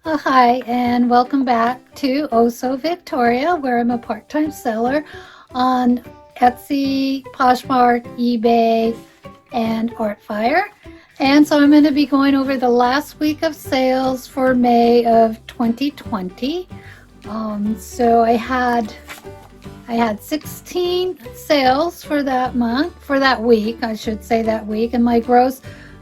Hi, and welcome back to Oh So Victoria, where I'm a part-time seller on Etsy, Poshmark, eBay, and Artfire. And so I'm going to be going over the last week of sales for May of 2020. So I had 16 sales for that month, for that week, I should say that week, and my gross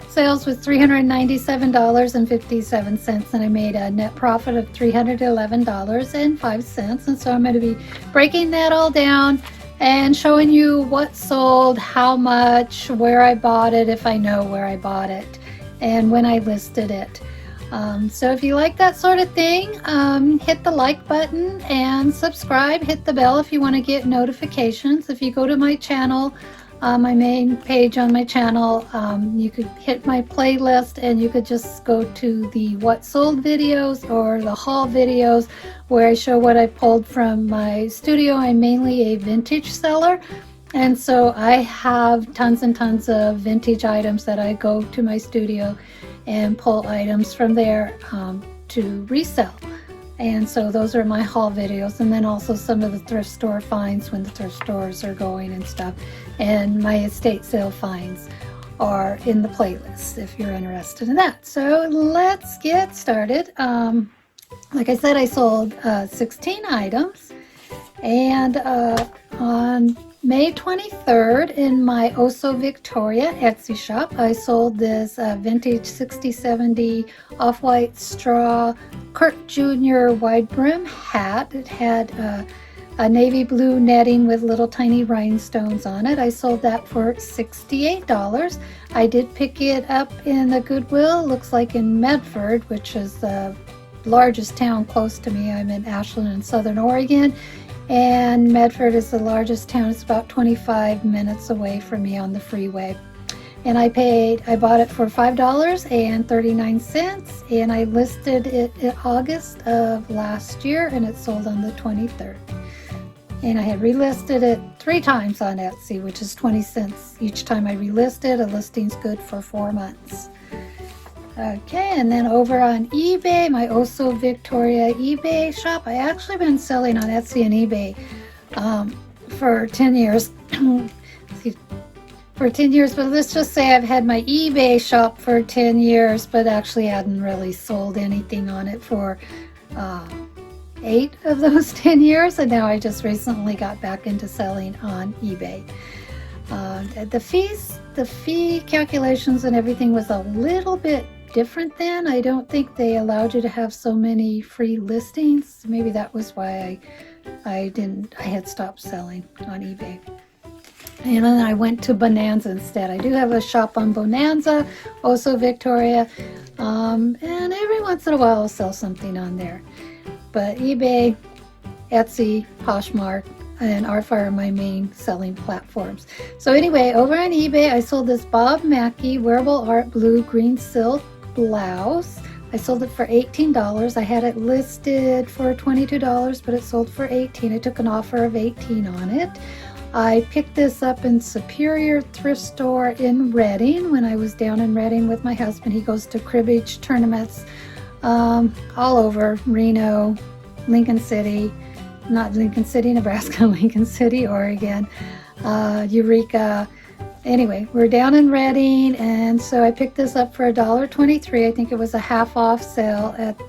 sales was $397.57, and I made a net profit of $311.05. And so I'm going to be breaking that all down and showing you what sold, how much, where I bought it, if I know where I bought it, and when I listed it. So if you like that sort of thing, hit the like button and subscribe. Hit the bell if you want to get notifications. If you go to my channel, my main page on my channel, you could hit my playlist and you could just go to the what sold videos or the haul videos where I show what I pulled from my studio. I'm mainly a vintage seller, and so I have tons and tons of vintage items that I go to my studio and pull items from there to resell. And so those are my haul videos, and then also some of the thrift store finds when the thrift stores are going and stuff, and my estate sale finds are in the playlist if you're interested in that. So let's get started. Like I said, I sold 16 items, and on May 23rd in my Oso Victoria Etsy shop, I sold this vintage 60/70 off-white straw Kurt Jr. wide brim hat. It had a navy blue netting with little tiny rhinestones on it. I sold that for $68. I did pick it up in the Goodwill, looks like in Medford, which is the largest town close to me. I'm in Ashland in Southern Oregon, and Medford is the largest town. It's about 25 minutes away from me on the freeway. And I bought it for $5.39, and I listed it in August of last year, and it sold on the 23rd. And I had relisted it 3 times on Etsy, which is 20 cents each time I relisted. A listing's good for 4 months. Okay, and then over on eBay, my Oso Victoria eBay shop, I actually been selling on Etsy and eBay for 10 years. For 10 years, but let's just say I've had my eBay shop for 10 years, but actually hadn't really sold anything on it for 8 of those 10 years, and now I just recently got back into selling on eBay. The fee calculations and everything was a little bit different then. I don't think they allowed you to have so many free listings. Maybe that was why I had stopped selling on eBay. And then I went to Bonanza instead. I do have a shop on Bonanza, also Victoria, and every once in a while I'll sell something on there. But eBay, Etsy, Poshmark, and Artfire are my main selling platforms. So anyway, over on eBay, I sold this Bob Mackie wearable art blue green silk blouse. I sold it for $18. I had it listed for $22, but it sold for $18. I took an offer of $18 on it. I picked this up in Superior Thrift Store in Reading when I was down in Reading with my husband. He goes to cribbage tournaments all over Reno, Lincoln City, not Lincoln City, Nebraska, Lincoln City, Oregon, Eureka. Anyway, we're down in Reading, and so I picked this up for $1.23. I think it was a half off sale at,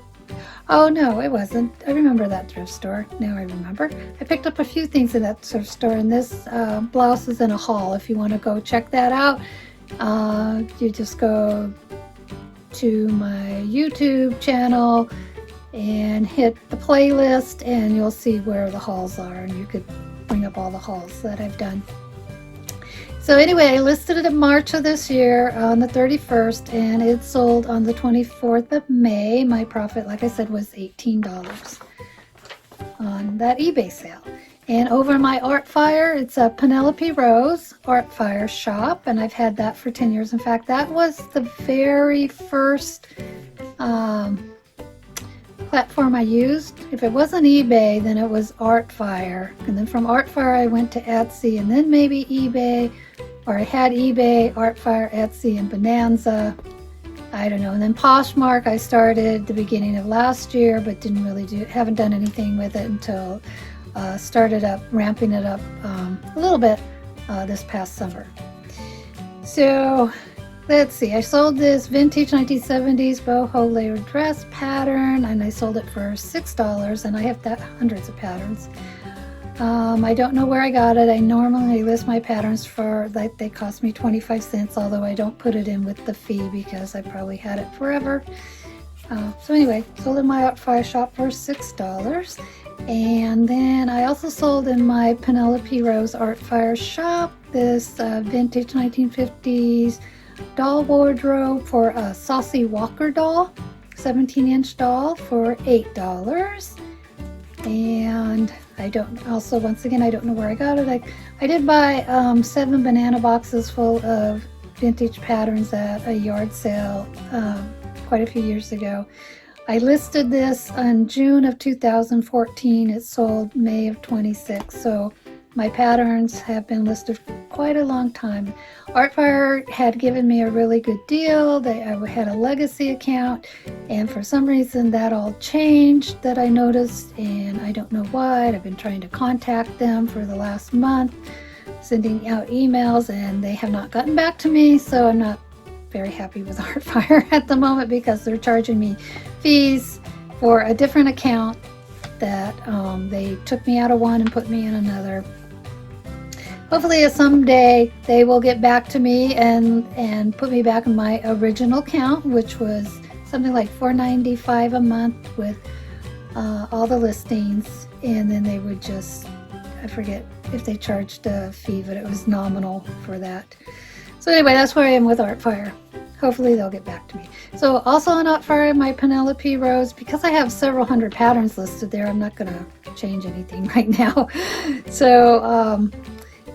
oh no, it wasn't. I remember that thrift store. Now I remember. I picked up a few things in that thrift store, and this blouse is in a haul. If you want to go check that out, you just go to my YouTube channel and hit the playlist, and you'll see where the hauls are, and you could bring up all the hauls that I've done. So anyway, I listed it in March of this year on the 31st, and it sold on the 24th of May. My profit, like I said, was $18 on that eBay sale. And over my Artfire, it's a Penelope Rose Artfire shop, and I've had that for 10 years. In fact, that was the very first platform I used. If it wasn't eBay, then it was Artfire. And then from Artfire, I went to Etsy, and then maybe eBay, or I had eBay, Artfire, Etsy, and Bonanza. I don't know. And then Poshmark I started the beginning of last year, but haven't done anything with it until ramping it up a little bit this past summer. So let's see, I sold this vintage 1970s boho layered dress pattern, and I sold it for $6, and I have hundreds of patterns. I don't know where I got it. I normally list my patterns for, like, they cost me 25 cents, although I don't put it in with the fee because I probably had it forever. So anyway, sold in my Art Fire shop for $6. And then I also sold in my Penelope Rose Art Fire shop this vintage 1950s doll wardrobe for a Saucy Walker doll, 17-inch doll for $8. And once again, I don't know where I got it. I did buy 7 banana boxes full of vintage patterns at a yard sale quite a few years ago. I listed this in June of 2014. It sold May of 26. So my patterns have been listed for quite a long time. Artfire had given me a really good deal. I had a legacy account, and for some reason that all changed that I noticed, and I don't know why. I've been trying to contact them for the last month, sending out emails, and they have not gotten back to me, so I'm not very happy with Artfire at the moment because they're charging me fees for a different account that they took me out of one and put me in another. Hopefully someday they will get back to me and put me back in my original account, which was something like $4.95 a month with all the listings, and then they would just, I forget if they charged a fee, but it was nominal for that. So anyway, that's where I am with Artfire. Hopefully they'll get back to me. So also on Artfire, my Penelope Rose, because I have several hundred patterns listed there, I'm not going to change anything right now. So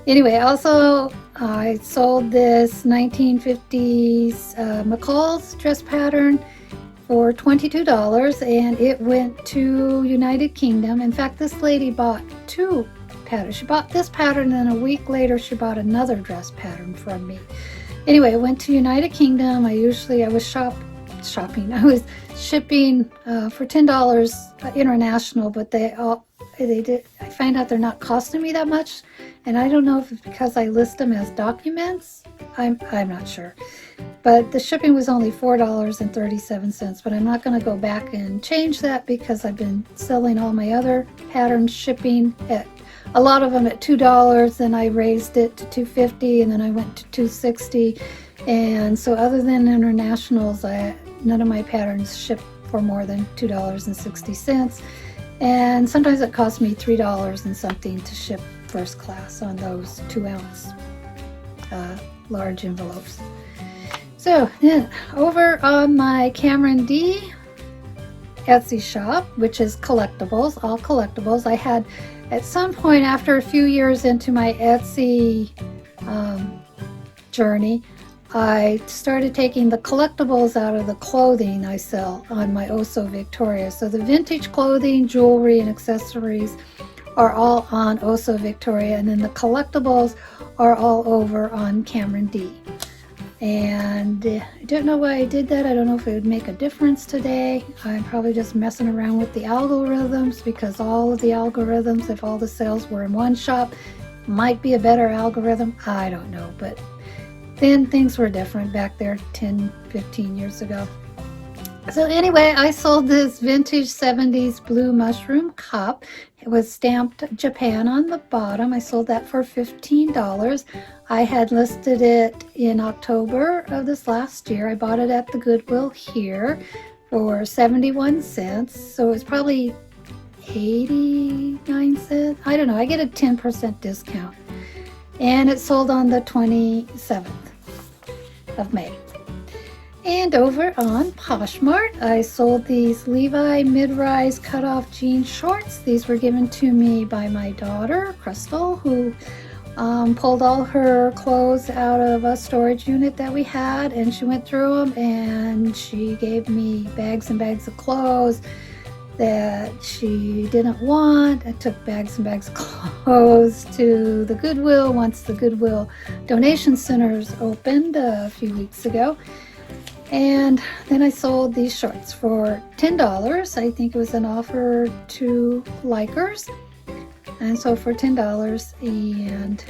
anyway, also I sold this 1950s McCall's dress pattern for $22, and it went to United Kingdom. In fact, this lady bought 2 patterns. She bought this pattern, and a week later she bought another dress pattern from me. Anyway, I went to United Kingdom. I was shopping. I was shipping for $10 international, but they did. I find out they're not costing me that much, and I don't know if it's because I list them as documents. I'm not sure, but the shipping was only $4.37. But I'm not going to go back and change that because I've been selling all my other patterns shipping at a lot of them at $2, and I raised it to $2.50, and then I went to $2.60. And so other than internationals, none of my patterns ship for more than $2.60. And sometimes it costs me $3 and something to ship first class on those 2-ounce large envelopes. So then over on my Cameron D Etsy shop, which is collectibles, all collectibles, I had at some point after a few years into my Etsy journey, I started taking the collectibles out of the clothing I sell on my Oso Victoria. So the vintage clothing, jewelry, and accessories are all on Oso Victoria, and then the collectibles are all over on Cameron D. And I don't know why I did that. I don't know if it would make a difference today. I'm probably just messing around with the algorithms, because all of the algorithms, if all the sales were in one shop, might be a better algorithm. I don't know, but then things were different back there 10, 15 years ago. So anyway, I sold this vintage 70s blue mushroom cup. It was stamped Japan on the bottom. I sold that for $15. I had listed it in October of this last year. I bought it at the Goodwill here for 71 cents. So it's probably 89 cents. I don't know. I get a 10% discount. And it sold on the 27th of May. And over on Poshmark, I sold these Levi mid-rise cutoff jean shorts. These were given to me by my daughter, Crystal, who pulled all her clothes out of a storage unit that we had, and she went through them, and she gave me bags and bags of clothes that she didn't want. I took bags and bags of clothes to the Goodwill once the Goodwill donation centers opened a few weeks ago. And then I sold these shorts for $10. I think it was an offer to likers. And so for $10, and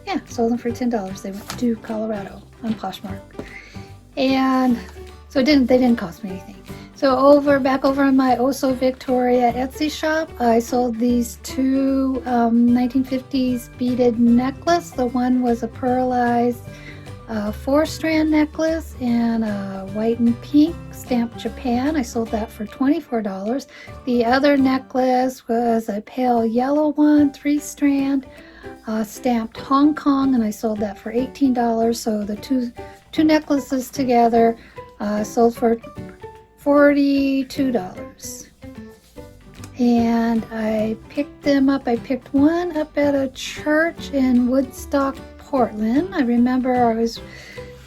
yeah, sold them for $10. They went to Colorado on Poshmark. And so they didn't cost me anything. So back over on my Oso Victoria Etsy shop, I sold these two 1950s beaded necklace. The one was a pearlized 4-strand necklace and a white and pink stamped Japan. I sold that for $24. The other necklace was a pale yellow one, 3-strand, stamped Hong Kong, and I sold that for $18. So the two necklaces together sold for $42. And I picked them up. I picked one up at a church in Woodstock, Portland. I remember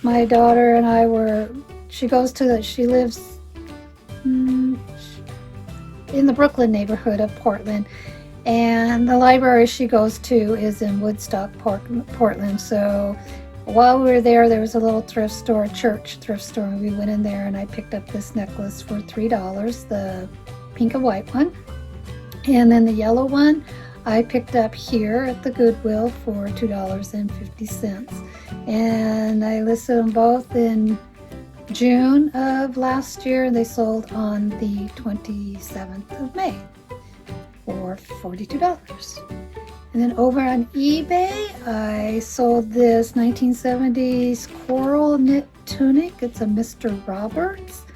my daughter and I she lives in the Brooklyn neighborhood of Portland, and the library she goes to is in Woodstock, Portland. So while we were there was a little church thrift store, and we went in there and I picked up this necklace for $3, the pink and white one. And then the yellow one I picked up here at the Goodwill for $2.50. And I listed them both in June of last year, and they sold on the 27th of May for $42. And then over on eBay, I sold this 1970s coral knit tunic. It's a Mr. Roberts.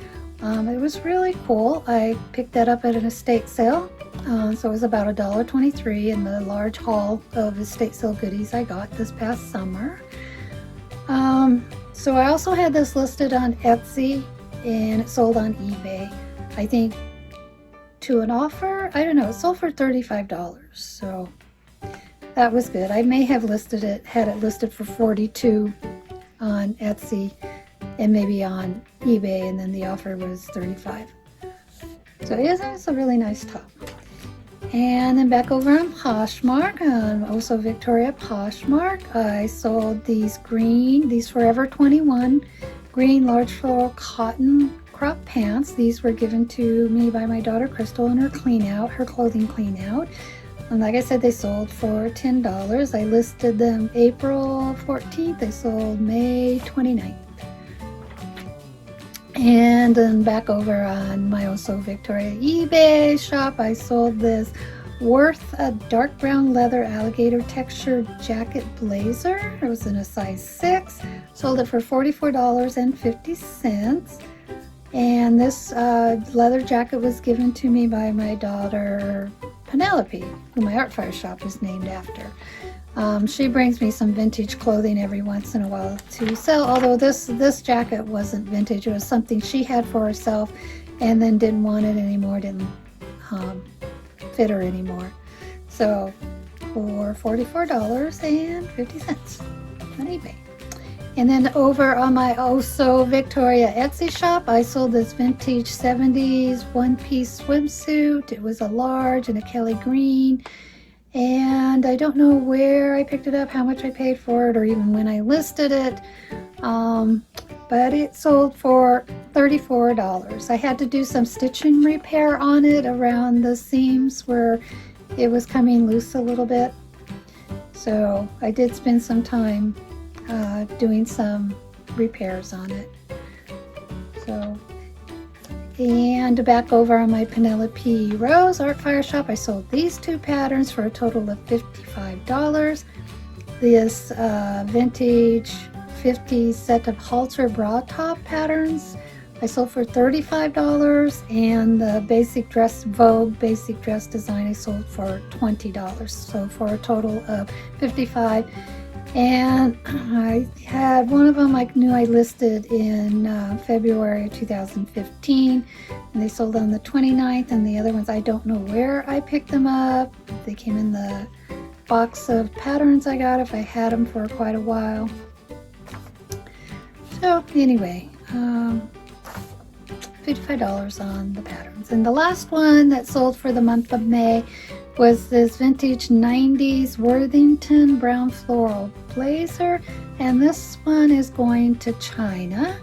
It was really cool. I picked that up at an estate sale. So it was about $1.23 in the large haul of estate sale goodies I got this past summer. So I also had this listed on Etsy, and it sold on eBay, I think to an offer. I don't know, it sold for $35. So that was good. I may have had it listed for $42 on Etsy and maybe on eBay, and then the offer was $35. So it's a really nice top. And then back over on Poshmark, on Oso Victoria Poshmark, I sold these Forever 21 green large floral cotton crop pants. These were given to me by my daughter Crystal in her clothing clean out. And like I said, they sold for $10. I listed them April 14th. They sold May 29th. And then back over on my Oso Victoria eBay shop, I sold this Worth a dark brown leather alligator textured jacket blazer. It was in a size 6. Sold it for $44.50. And this leather jacket was given to me by my daughter Penelope, who my art fire shop is named after. She brings me some vintage clothing every once in a while to sell, although this jacket wasn't vintage. It was something she had for herself and then didn't want it anymore, didn't fit her anymore. So for $44.50 on eBay. And then over on my Oso Victoria Etsy shop, I sold this vintage 70s one-piece swimsuit. It was a large in a Kelly green. And I don't know where I picked it up, how much I paid for it, or even when I listed it. But it sold for $34. I had to do some stitching repair on it around the seams where it was coming loose a little bit. So I did spend some time doing some repairs on it. And back over on my Penelope Rose Art Fire shop, I sold these two patterns for a total of $55. This vintage 50s set of halter bra top patterns I sold for $35, and the basic dress, Vogue basic dress design, I sold for $20. So for a total of $55. And I had one of them I knew I listed in February of 2015, and they sold on the 29th, and the other ones I don't know where I picked them up. They came in the box of patterns I got if I had them for quite a while. So anyway, $55 on the patterns. And the last one that sold for the month of May was this vintage 90s Worthington brown floral blazer, and this one is going to China.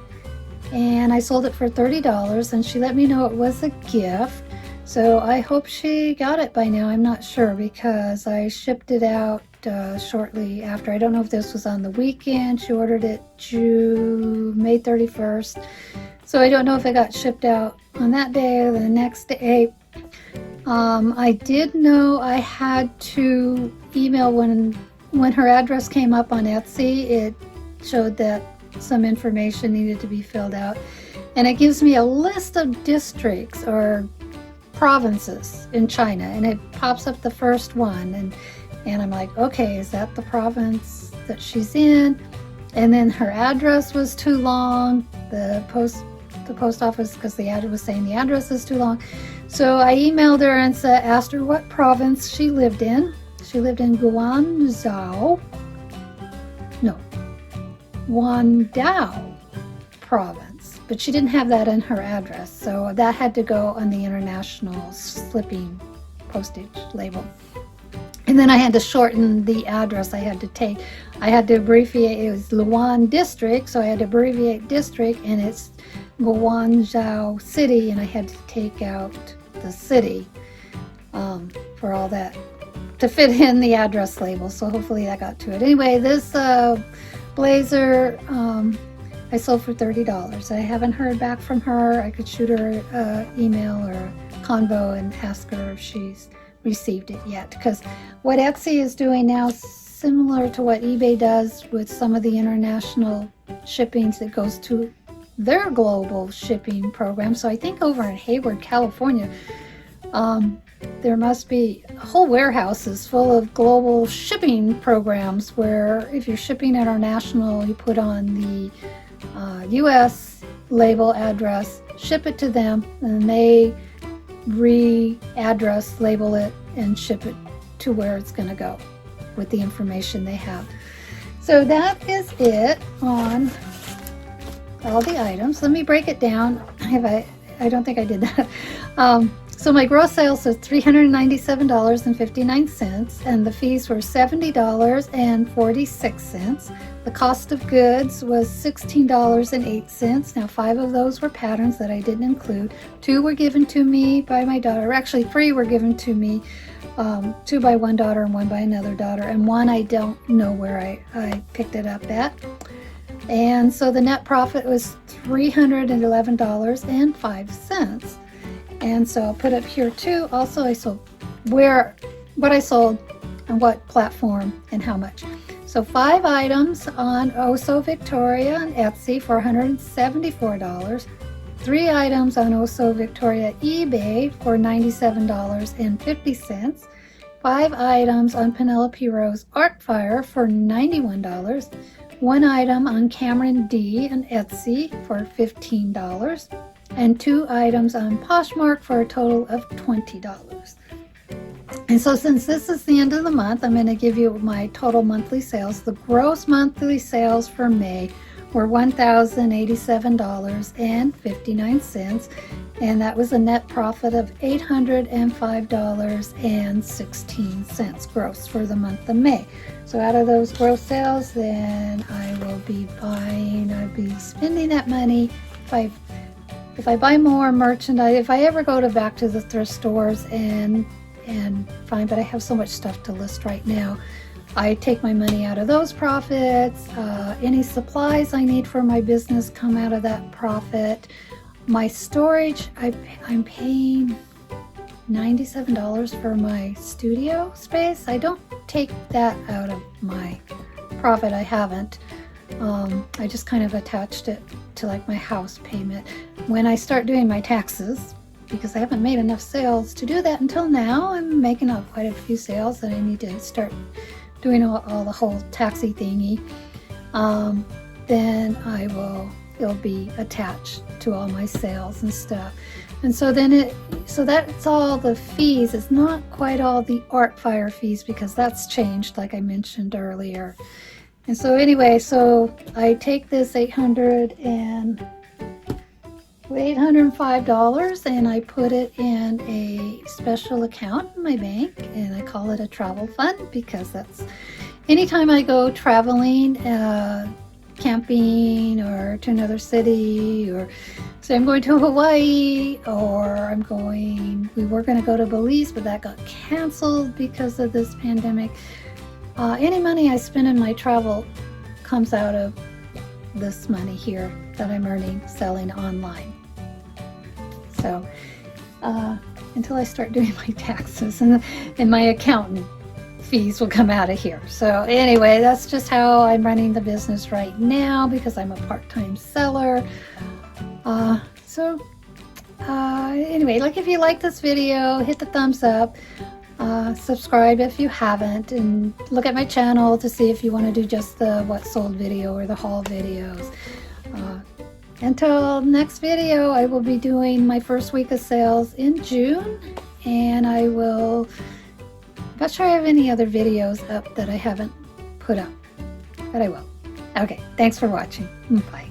and I sold it for $30, and she let me know it was a gift. So I hope she got it by now. I'm not sure because I shipped it out shortly after. I don't know if this was on the weekend. She ordered it May 31st. So I don't know if it got shipped out on that day or the next day. I did know I had to email when her address came up on Etsy. It showed that some information needed to be filled out. And it gives me a list of districts or provinces in China, and it pops up the first one, and I'm like, okay, is that the province that she's in? And then her address was too long, the post office, because the ad was saying the address is too long. So I emailed her and asked her what province she lived in. She lived in Guangdao province, but she didn't have that in her address, so that had to go on the international shipping postage label. And then I had to shorten the address. I had to abbreviate. It was Luan district, so I had to abbreviate district, and it's Guangzhou city, and I had to take out the city for all that to fit in the address label. So hopefully that got to it. Anyway, this blazer I sold for $30. I haven't heard back from her. I could shoot her an email or a convo and ask her if she's received it yet, because what Etsy is doing now, similar to what eBay does with some of the international shippings, that goes to their global shipping program. So I think over in Hayward, California, there must be whole warehouses full of global shipping programs where if you're shipping international, you put on the US label address, ship it to them, and they re-address, label it, and ship it to where it's going to go with the information they have. So that is it on all the items. Let me break it down. I don't think I did that. So my gross sales was $397.59, and the fees were $70.46. The cost of goods was $16.08. Now 5 of those were patterns that I didn't include. 2 were given to me by my daughter. Actually 3 were given to me, 2 by one daughter and 1 by another daughter, and 1 I don't know where I picked it up at. And so the net profit was $311.05. And so I'll put up here too. Also, I sold what I sold on what platform and how much. So 5 items on Oso Victoria and Etsy for $174. 3 items on Oso Victoria eBay for $97.50. 5 items on Penelope Rose Artfire for $91. 1 item on Cameron D and Etsy for $15. And 2 items on Poshmark for a total of $20. And so since this is the end of the month, I'm going to give you my total monthly sales. The gross monthly sales for May were $1,087.59, and that was a net profit of $805.16 gross for the month of May. So out of those gross sales, then I'll be spending that money if I buy more merchandise, if I ever go back to the thrift stores and find, but I have so much stuff to list right now, I take my money out of those profits. Any supplies I need for my business come out of that profit. My storage, I'm paying $97 for my studio space. I don't take that out of my profit. I haven't. I just kind of attached it to like my house payment. When I start doing my taxes, because I haven't made enough sales to do that until now, I'm making up quite a few sales and I need to start doing all the whole taxi thingy. Then it'll be attached to all my sales and stuff. And so that's all the fees. It's not quite all the Artfire fees because that's changed, like I mentioned earlier. And so anyway, so I take this $805 and I put it in a special account in my bank, and I call it a travel fund because that's anytime I go traveling, camping or to another city, or say I'm going to Hawaii, or we were going to go to Belize, but that got canceled because of this pandemic. Any money I spend in my travel comes out of this money here that I'm earning selling online. So until I start doing my taxes and my accountant fees will come out of here. So anyway, that's just how I'm running the business right now because I'm a part-time seller. Anyway, if you like this video, hit the thumbs up, subscribe if you haven't, and look at my channel to see if you want to do just the what sold video or the haul videos. Until next video, I will be doing my first week of sales in June, and I'm not sure I have any other videos up that I haven't put up, but I will. Okay, thanks for watching. Bye.